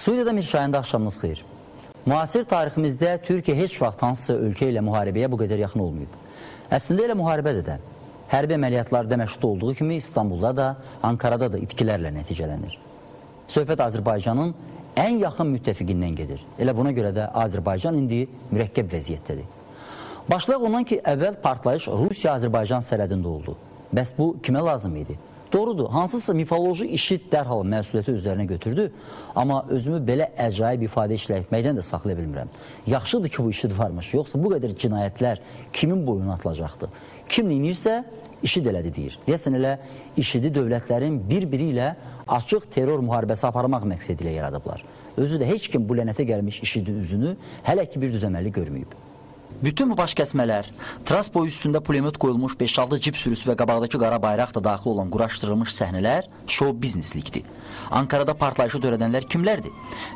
Studiyada Mirşahində axşamınız xeyir. Müasir tariximizdə Türkiyə heç vaxt hansısa ölkə ilə müharibəyə bu qədər yaxın olmayıb. Əslində elə müharibədə də hərbi əməliyyatlarda məşğul olduğu kimi İstanbulda da, Ankarada da itkilərlə nəticələnir. Söhbət Azərbaycanın ən yaxın müttəfiqindən gedir. Elə buna görə də Azərbaycan indi mürəkkəb vəziyyətdədir. Başlayaq ondan ki, əvvəl partlayış Rusiya-Azərbaycan sərhədində oldu. Bəs bu kimə lazım idi? Doğrudur, hansısa mifoloji işi dərhal məsuliyyəti üzərinə götürdü, amma özümü belə əcaib ifadə işlətməkdən də saxlaya bilmirəm. Yaxşıdır ki, bu işid varmış, yoxsa bu qədər cinayətlər kimin boyuna atılacaqdı? Kim neyinirsə, işid elədi deyir. Deyəsən elə işidi dövlətlərin bir-biri ilə açıq terror müharibəsi aparmaq məqsədi ilə yaradıblar. Özü də heç kim bu lənətə gəlmiş işidi üzünü hələ ki bir düzəməlli görməyib. Bütün bu baş kəsmələr, tras boyu üstündə pulemyot qoyulmuş 5-6 cip sürüsü və qabaqdakı qara bayraq da daxil olan quraşdırılmış səhnələr şou bizneslikdir. Ankarada partlayışı törədənlər kimlərdir?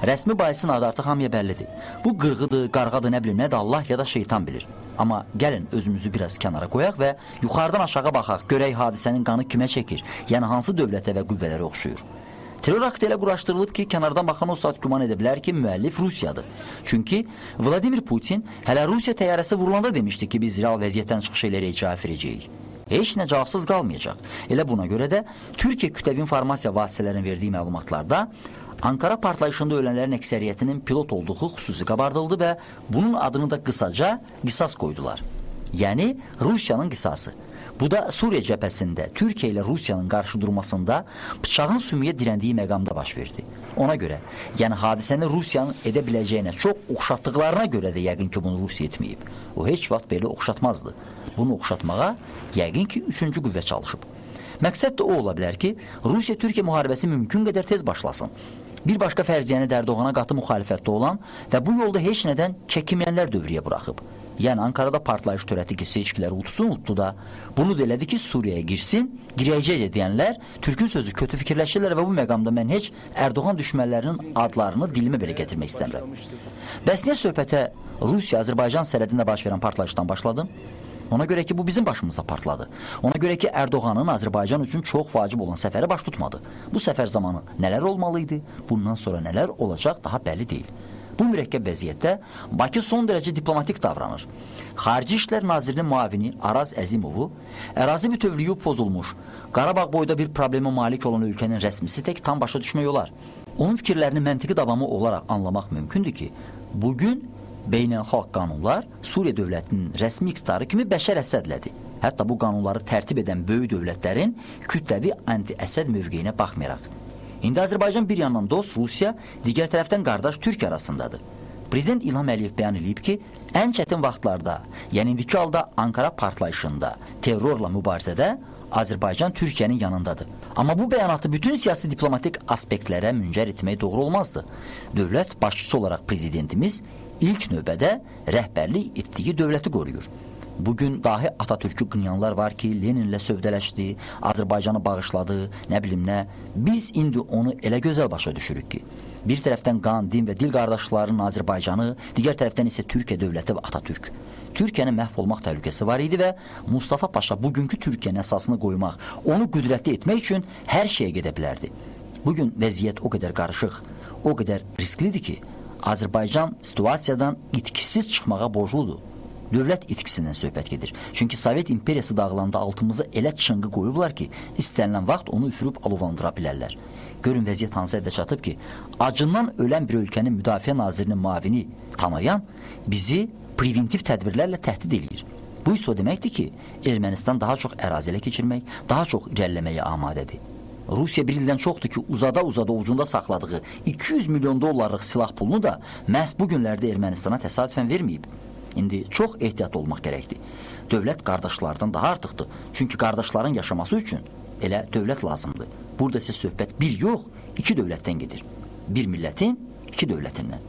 Rəsmi bahisin adı artıq hamıya bəllidir. Bu qırğıdır, qarğadır, nə bilim, nə də Allah ya da şeytan bilir. Amma gəlin özümüzü biraz kənara qoyaq və yuxarıdan aşağı baxaq, görək hadisənin qanı kimə çəkir, yəni hansı dövlətə və qüvvələrə oxşuyur. Terror aktı elə quraşdırılıb ki, kənardan baxan o saat güman edə bilər ki, müəllif Rusiyadır. Çünki Vladimir Putin hələ Rusiya təyyarəsi vurulanda demişdi ki, biz real vəziyyətdən çıxış ilə cavab verəcəyik. Heç nə cavabsız qalmayacaq. Elə buna görə də Türkiyə kütləvi informasiya vasitələrinin verdiyi məlumatlarda Ankara partlayışında ölənlərin əksəriyyətinin pilot olduğu xüsusi qabardıldı və bunun adını da qısaca qisas qoydular. Yəni Rusiyanın qisası. Bu da Suriya cəbhəsində Türkiyə ilə Rusiyanın qarşı durmasında bıçağın sümüyə dirəndiyi məqamda baş verdi. Ona görə, yəni hadisəni Rusiyanın edə biləcəyinə çox oxşatdıqlarına görə də yəqin ki, bunu Rusiya etməyib. O heç vaxt belə oxşatmazdı. Bunu oxşatmağa yəqin ki, üçüncü qüvvə çalışıb. Məqsəd də o ola bilər ki, Rusiya-Türkiyə müharibəsi mümkün qədər tez başlasın. Bir başqa fərziyyəni Ərdogana qatı müxalifətdə olan və bu yolda heç nədən çəkinməyənlər dövriyə buraxıb. Yəni Ankarada partlayış törətdi ki, seçkiləri utdu da, bunu da elədi ki, Suriyaya girsin, girəcək deyənlər Türkün sözü kötü fikirləşirlər və bu məqamda mən heç Erdoğan düşmənlərinin adlarını dilimə belə gətirmək istəmirəm. Bəs niyə söhbətə Rusiya-Azərbaycan sərhədində baş verən partlayışdan başladım? Ona görə ki, bu bizim başımızda partladı. Ona görə ki, Erdoğanın Azərbaycan üçün çox vacib olan səfəri baş tutmadı. Bu səfər zamanı nələr olmalıydı, bundan sonra nələr olacaq daha bəlli deyil. Bu mürəkkəb vəziyyətdə Bakı son dərəcə diplomatik davranır. Xarici İşlər Nazirinin müavini Araz Əzimovu ərazi bütövlüyü pozulmuş, Qarabağ boyda bir problemə malik olan ölkənin rəsmisi tək tam başa düşmək olar. Onun fikirlərini məntiqi davamı olaraq anlamaq mümkündür ki, bugün beynəlxalq qanunlar Suriya dövlətinin rəsmi iqtidarı kimi bəşər Əsədlədir. Hətta bu qanunları tərtib edən böyük dövlətlərin kütləvi anti-Əsəd mövqeyinə baxmayaraq. İndi Azərbaycan bir yandan dost Rusiya, digər tərəfdən qardaş Türkiyə arasındadır. Prezident İlham Əliyev bəyan edib ki, ən çətin vaxtlarda, yəni indiki halda Ankara partlayışında, terrorla mübarizədə Azərbaycan Türkiyənin yanındadır. Amma bu bəyanatı bütün siyasi diplomatik aspektlərə müncər etmək doğru olmazdı. Dövlət başçısı olaraq prezidentimiz ilk növbədə rəhbərlik etdiyi dövləti qoruyur. Bugün dahi Atatürk'ü qınayanlar var ki, Leninlə sövdələşdi, Azərbaycanı bağışladı, nə bilim nə. Biz indi onu elə gözəl başa düşürük ki, bir tərəfdən qan, din və dil qardaşlarının Azərbaycanı, digər tərəfdən isə Türkiyə dövləti və Atatürk. Türkiyənin məhv olmaq təhlükəsi var idi və Mustafa Paşa bugünkü Türkiyənin əsasını qoymaq, onu qüdrətli etmək üçün hər şeyə gedə bilərdi. Bugün vəziyyət o qədər qarışıq, o qədər risklidir ki, Azərbaycan situasiyadan itkisiz çıxmağa borcludur. Dövlət itkisindən söhbət gedir. Çünki Sovet imperiyası dağılanda altımıza elə çınqı qoyublar ki, istənilən vaxt onu üfürüb alovlandıra bilərlər. Görün vəziyyət hansı həddə çatıb ki, acından ölən bir ölkənin müdafiə nazirinin müavini Tamayan bizi preventiv tədbirlərlə təhdid edir. Bu isə o deməkdir ki, Ermənistan daha çox ərazi elə keçirmək, daha çox irəliləməyə amadədir. Rusiya bir ildən çoxdur ki, uzada-uzada ucunda saxladığı 200 milyon dollarlıq silah pulunu da məhz bu günlərdə Ermənistana təsadüfən verməyib. İndi çox ehtiyatlı olmaq gərəkdir. Dövlət qardaşlardan daha artıqdır. Çünki qardaşların yaşaması üçün elə dövlət lazımdır. Burada isə söhbət bir yox, iki dövlətdən gedir. Bir millətin, iki dövlətindən.